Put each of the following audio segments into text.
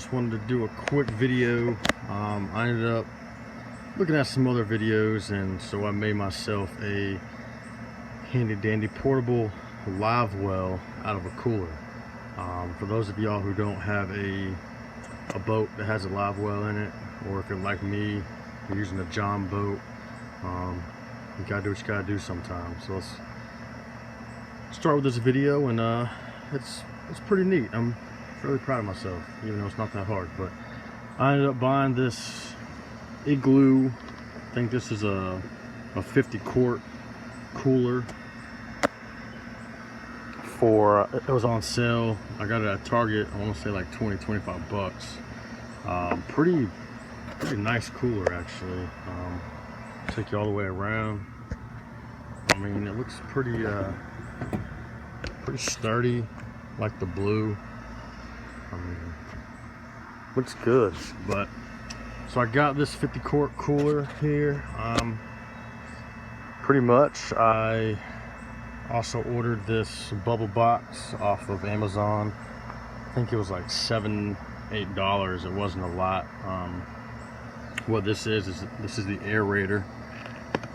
just wanted to do a quick video. I ended up looking at some other videos, and so I made myself a handy dandy portable live well out of a cooler. For those of y'all who don't have a boat that has a live well in it, or if you're like me, you're using a John boat, you gotta do what you gotta do sometimes. So let's start with this video, and it's pretty neat. I'm really proud of myself, even though it's not that hard. But I ended up buying this Igloo. I think this is a 50 quart cooler. It was on sale. I got it at Target. I want to say like 20-25 bucks. Pretty nice cooler, actually. Take you all the way around. I mean, it looks pretty sturdy, like the blue. I mean, looks good. But so I got this 50 quart cooler here. Pretty much I also ordered this bubble box off of Amazon. I think it was like $7-8. It wasn't a lot. What this is this is the aerator.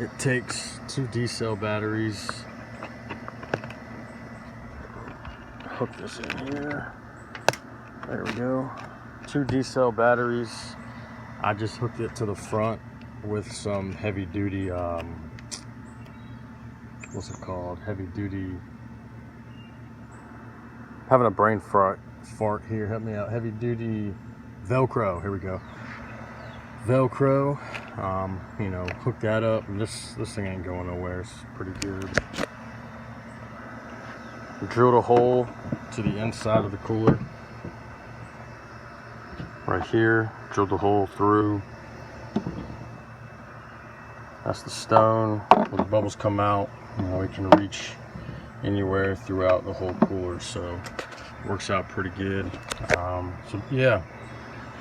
It takes 2 D-cell batteries. Hook this in here. There we go. 2 D-cell batteries. I just hooked it to the front with some heavy duty, what's it called? Heavy duty. Having a brain fart here. Help me out. Heavy duty Velcro. Here we go. Velcro. You know, hook that up. This thing ain't going nowhere. It's pretty good. Drilled a hole to the inside of the cooler. Right here. Drilled the hole through. That's the stone where the bubbles come out. You know, it can reach anywhere throughout the whole cooler, so it works out pretty good. So yeah,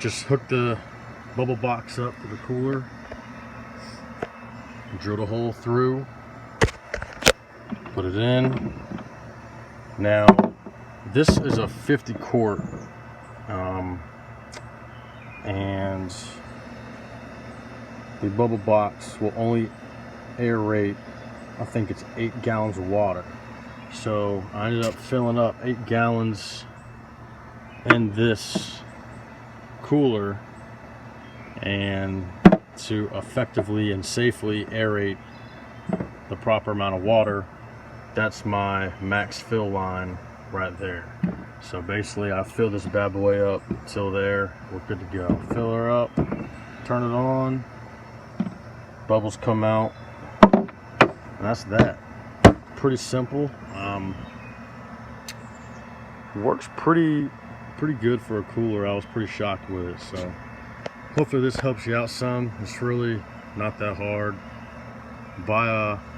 just hook the bubble box up to the cooler, drilled a hole through, put it in. Now this is a 50 quart, and the bubble box will only aerate, I think it's 8 gallons of water. So I ended up filling up 8 gallons in this cooler, and to effectively and safely aerate the proper amount of water, that's my max fill line right there. So basically I fill this bad boy up till there, we're good to go. Fill her up, turn it on, bubbles come out, and that's that. Pretty simple. Works pretty good for a cooler. I was pretty shocked with it. So hopefully this helps you out some. It's really not that hard. Buy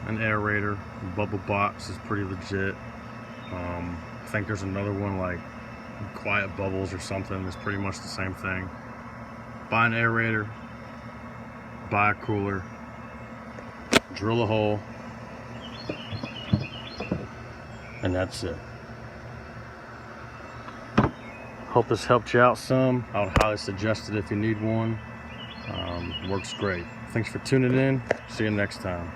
an aerator. A bubble box is pretty legit. I think there's another one like Quiet Bubbles or something. It's pretty much the same thing. Buy an aerator. Buy a cooler. Drill a hole. And that's it. Hope this helped you out some. I would highly suggest it if you need one. Works great. Thanks for tuning in. See you next time.